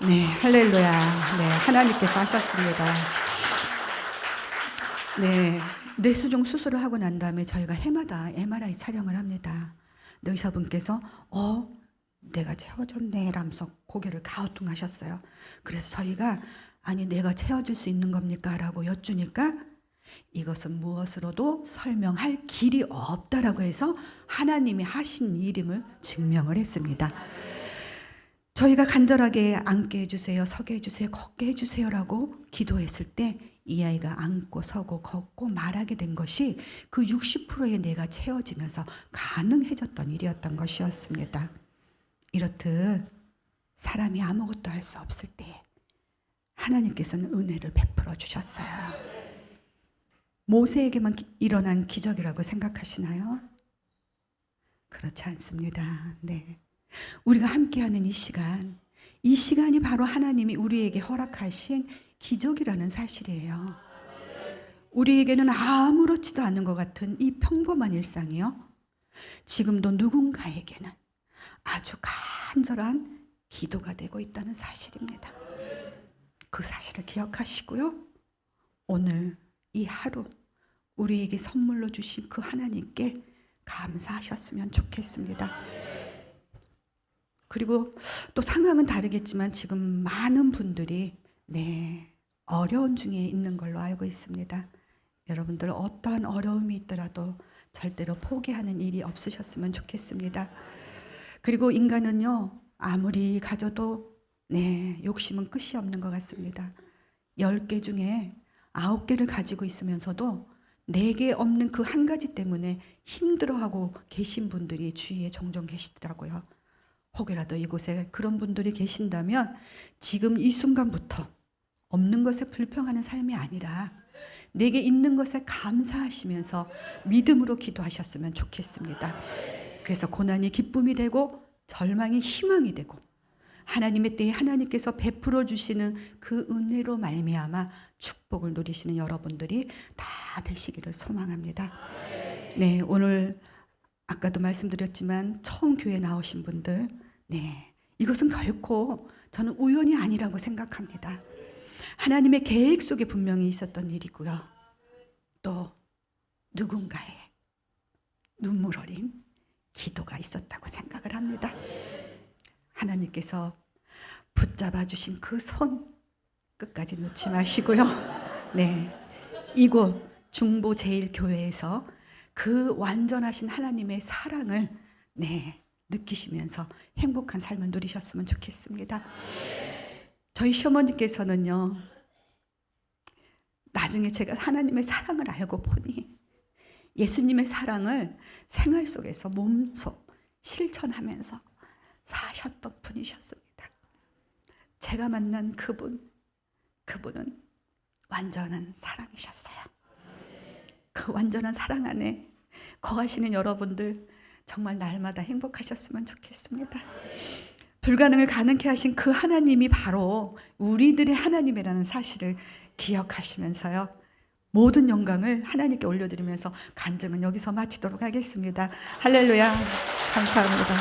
네, 할렐루야. 네, 하나님께서 하셨습니다. 네, 뇌수종 수술을 하고 난 다음에 저희가 해마다 MRI 촬영을 합니다. 의사분께서 내가 채워졌네 라면서 고개를 가우뚱하셨어요. 그래서 저희가 아니 내가 채워질 수 있는 겁니까? 라고 여쭈니까 이것은 무엇으로도 설명할 길이 없다라고 해서 하나님이 하신 일임을 증명을 했습니다. 저희가 간절하게 앉게 해주세요, 서게 해주세요, 걷게 해주세요라고 기도했을 때 이 아이가 앉고 서고 걷고 말하게 된 것이 그 60%의 뇌가 채워지면서 가능해졌던 일이었던 것이었습니다. 이렇듯 사람이 아무것도 할 수 없을 때 하나님께서는 은혜를 베풀어 주셨어요. 모세에게만 일어난 기적이라고 생각하시나요? 그렇지 않습니다. 네. 우리가 함께하는 이 시간이 바로 하나님이 우리에게 허락하신 기적이라는 사실이에요. 우리에게는 아무렇지도 않은 것 같은 이 평범한 일상이요. 지금도 누군가에게는 아주 간절한 기도가 되고 있다는 사실입니다. 그 사실을 기억하시고요. 오늘 이 하루 우리에게 선물로 주신 그 하나님께 감사하셨으면 좋겠습니다. 그리고 또 상황은 다르겠지만 지금 많은 분들이 어려운 중에 있는 걸로 알고 있습니다. 여러분들 어떠한 어려움이 있더라도 절대로 포기하는 일이 없으셨으면 좋겠습니다. 그리고 인간은요, 아무리 가져도 욕심은 끝이 없는 것 같습니다. 10개 중에 9개를 가지고 있으면서도 4개 없는 그 한 가지 때문에 힘들어하고 계신 분들이 주위에 종종 계시더라고요. 혹여라도 이곳에 그런 분들이 계신다면 지금 이 순간부터 없는 것에 불평하는 삶이 아니라 내게 있는 것에 감사하시면서 믿음으로 기도하셨으면 좋겠습니다. 그래서 고난이 기쁨이 되고 절망이 희망이 되고 하나님의 때에 하나님께서 베풀어 주시는 그 은혜로 말미암아 축복을 누리시는 여러분들이 다 되시기를 소망합니다. 오늘 아까도 말씀드렸지만 처음 교회 나오신 분들, 이것은 결코 저는 우연이 아니라고 생각합니다. 하나님의 계획 속에 분명히 있었던 일이고요. 또 누군가의 눈물 어린 기도가 있었다고 생각을 합니다. 하나님께서 붙잡아 주신 그 손 끝까지 놓지 마시고요. 이곳 중보제일교회에서 그 완전하신 하나님의 사랑을 느끼시면서 행복한 삶을 누리셨으면 좋겠습니다. 저희 시어머니께서는요, 나중에 제가 하나님의 사랑을 알고 보니 예수님의 사랑을 생활 속에서 몸소 실천하면서 사셨던 분이셨습니다. 제가 만난 그분은 완전한 사랑이셨어요. 그 완전한 사랑 안에 거하시는 여러분들 정말 날마다 행복하셨으면 좋겠습니다. 불가능을 가능케 하신 그 하나님이 바로 우리들의 하나님이라는 사실을 기억하시면서요, 모든 영광을 하나님께 올려드리면서 간증은 여기서 마치도록 하겠습니다. 할렐루야. 감사합니다.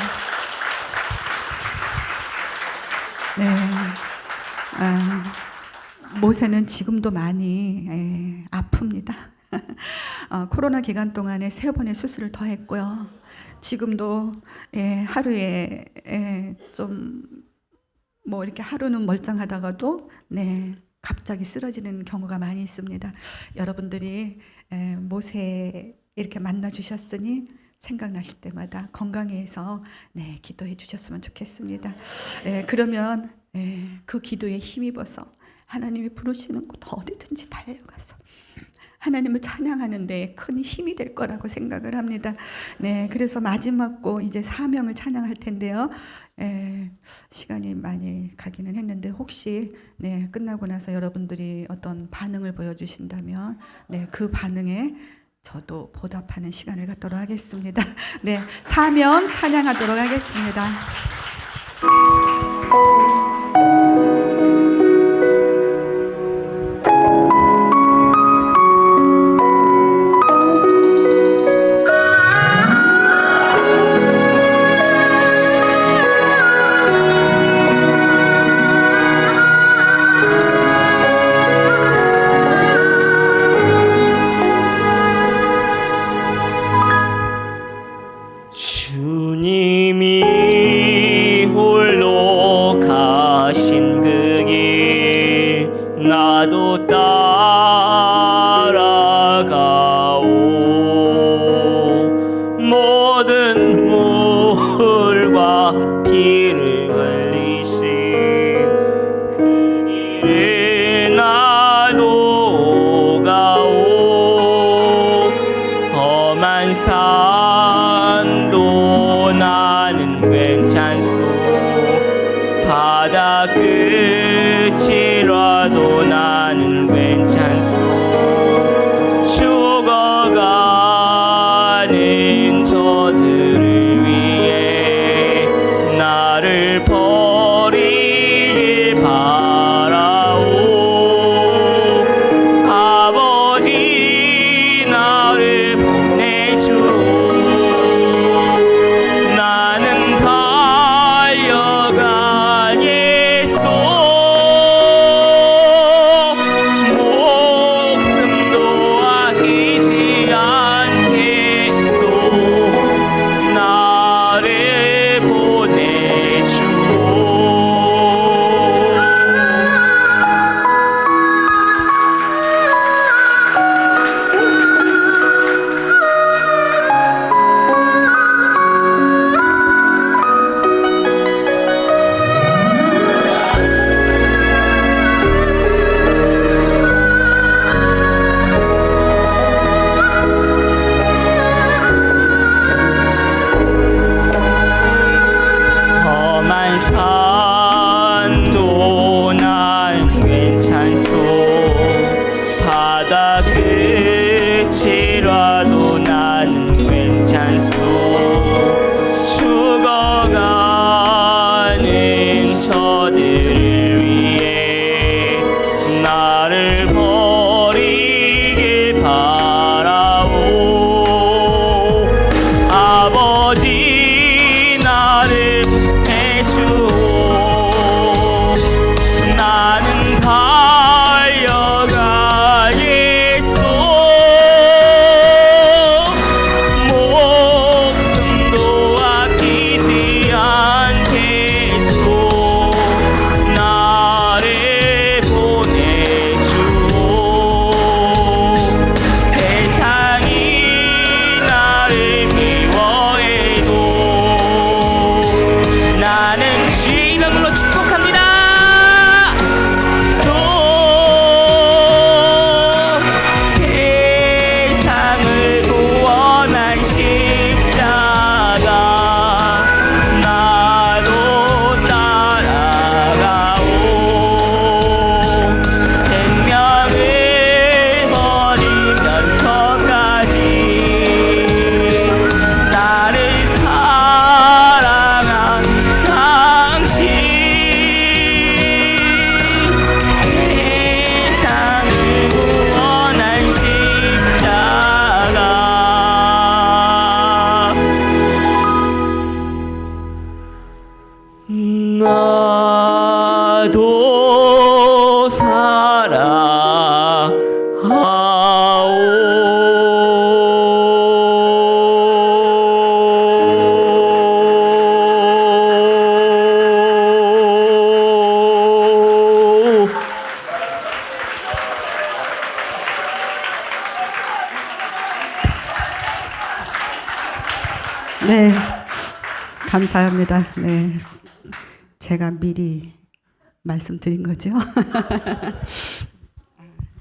모세는 지금도 많이 아픕니다. 코로나 기간 동안에 3번의 수술을 더 했고요. 지금도 하루에 좀 뭐 이렇게 하루는 멀쩡하다가도 갑자기 쓰러지는 경우가 많이 있습니다. 여러분들이 모세 이렇게 만나 주셨으니 생각나실 때마다 건강해서 기도해 주셨으면 좋겠습니다. 그러면 그 기도에 힘입어서 하나님이 부르시는 곳 어디든지 달려가서 하나님을 찬양하는 데 큰 힘이 될 거라고 생각을 합니다. 그래서 마지막 곡 이제 사명을 찬양할 텐데요. 시간이 많이 가기는 했는데 혹시 끝나고 나서 여러분들이 어떤 반응을 보여주신다면 그 반응에 저도 보답하는 시간을 갖도록 하겠습니다. 사명 찬양하도록 하겠습니다.
주님이 홀로 가신 그 길 나도 따라가오. 모든 물과 피를 흘리신 그 길에 나도 가오. 험한 산도 나는 괜찮소. 바다 끝이라도 나는 괜찮소. 죽어가는 저들을 위해 나를 버리길 바라오. 아버지 나를 보내주오. 나는 달려가 예수 나도 사랑하오.
네, 감사합니다. 네, 제가 미리 말씀드린 거죠.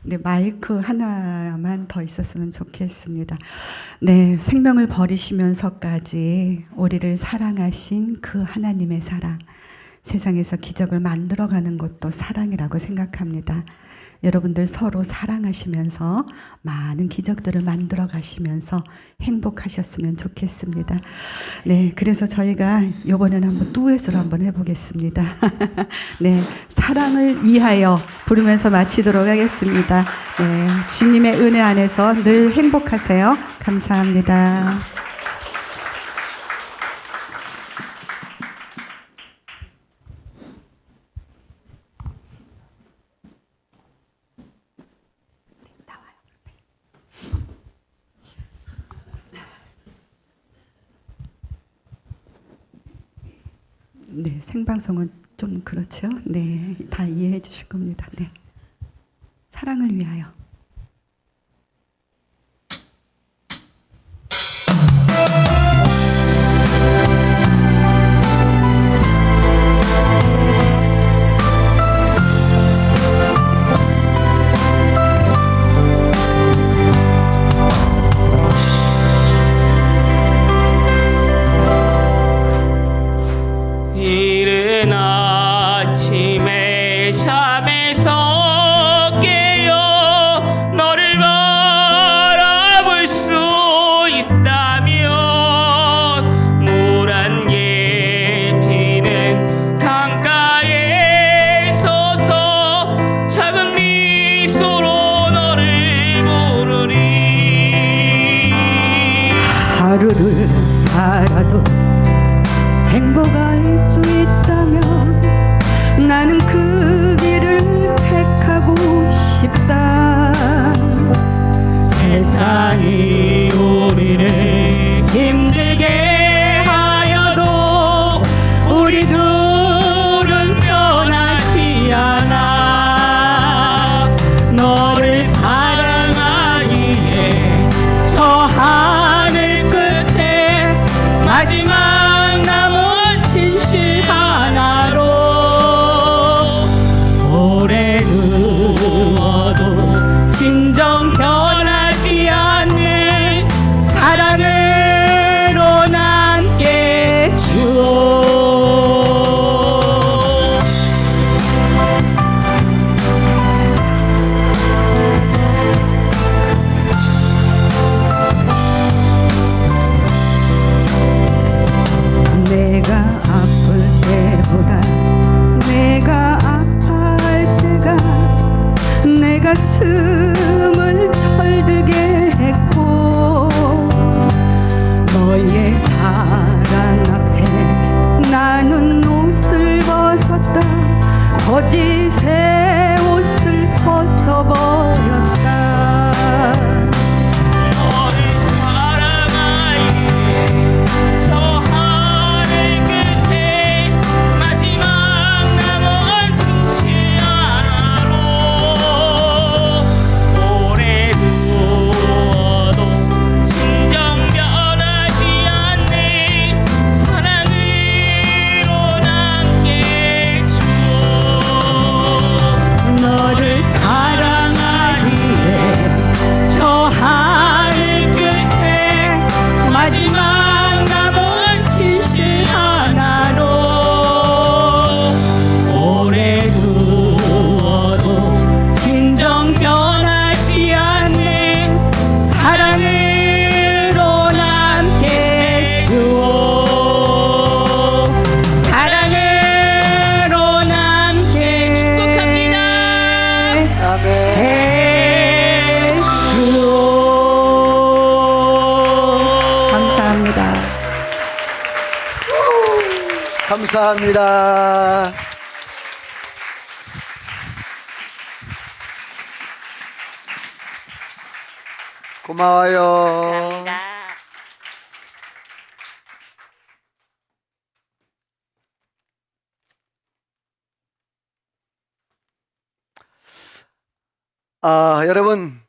네, 마이크 하나만 더 있었으면 좋겠습니다. 네, 생명을 버리시면서까지 우리를 사랑하신 그 하나님의 사랑, 세상에서 기적을 만들어가는 것도 사랑이라고 생각합니다. 여러분들 서로 사랑하시면서 많은 기적들을 만들어 가시면서 행복하셨으면 좋겠습니다. 네, 그래서 저희가 이번에는 한번 듀엣으로 한번 해보겠습니다. 네, 사랑을 위하여 부르면서 마치도록 하겠습니다. 네, 주님의 은혜 안에서 늘 행복하세요. 감사합니다. 네, 생방송은 좀 그렇죠. 네, 다 이해해 주실 겁니다. 네, 사랑을 위하여.
이른 아침에 잠에서 깨어 너를 바라볼 수 있다면 물안개 피는 강가에 서서 작은 미소로 너를 부르리.
하루를 살아도 행복할 수 있다면 나는 그 길을 택하고 싶다.
세상이 우리를 힘들게 하여도 우리 둘은 변하지 않아. 너를 사랑하기에 저 하늘 끝에 마지막 남은 진실 하나로 오래 누워도 진정 변하지 않는
감사합니다. 고마워요.
감사합니다.
여러분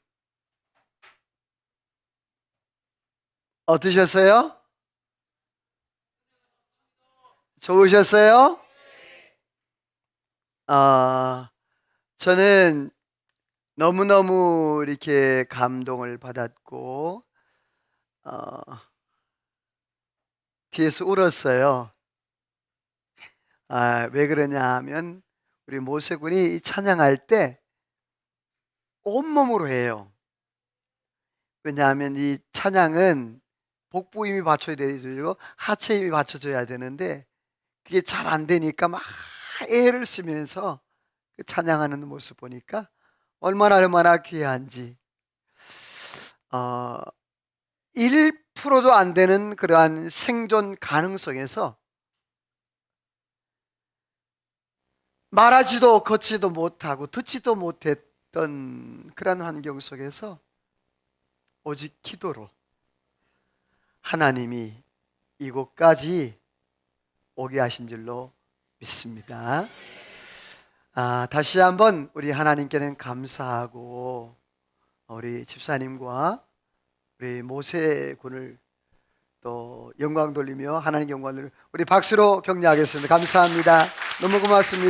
어떠셨어요? 좋으셨어요? 저는 너무너무 이렇게 감동을 받았고 뒤에서 울었어요. 왜 그러냐 하면 우리 모세군이 찬양할 때 온몸으로 해요. 왜냐하면 이 찬양은 복부 힘이 받쳐야 되고 하체 힘이 받쳐줘야 되는데 그게 잘 안 되니까 막 애를 쓰면서 그 찬양하는 모습 보니까 얼마나 귀한지. 1%도 안 되는 그러한 생존 가능성에서 말하지도 걷지도 못하고 듣지도 못했던 그런 환경 속에서 오직 기도로 하나님이 이곳까지 오게 하신 줄로 믿습니다. 다시 한번 우리 하나님께는 감사하고 우리 집사님과 우리 모세군을 또 영광 돌리며 하나님 영광을 우리 박수로 격려하겠습니다. 감사합니다. 너무 고맙습니다.